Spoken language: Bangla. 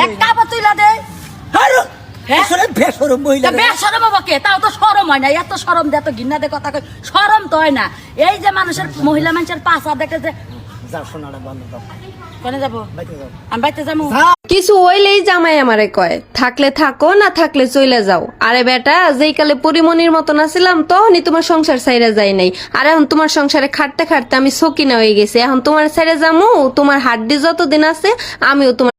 একটা তুইলা দে তাও তো শরম হয় না, এত শরম দে, এত ঘৃণা দে কথা কই, শরম তো হয় না। এই যে মানুষের মহিলা মানুষের পাশা দেখে যে কেন যাবো আমি বাইতে যাবো কিছু হইলেই জামাই আমারে কয় থাকলে থাকো না থাকলে চলে যাও। আরে বেটা, যেই কালে পরিমনির মতন আছিলাম তখনই তোমার সংসার ছাইরা যায় নাই, আর এখন তোমার সংসারে খাটতে খাটতে আমি সকিনা হয়ে গেছি। এখন তোমার ছাইরা যামু, তোমার হাড্ডি যতদিন আছে আমিও তোমার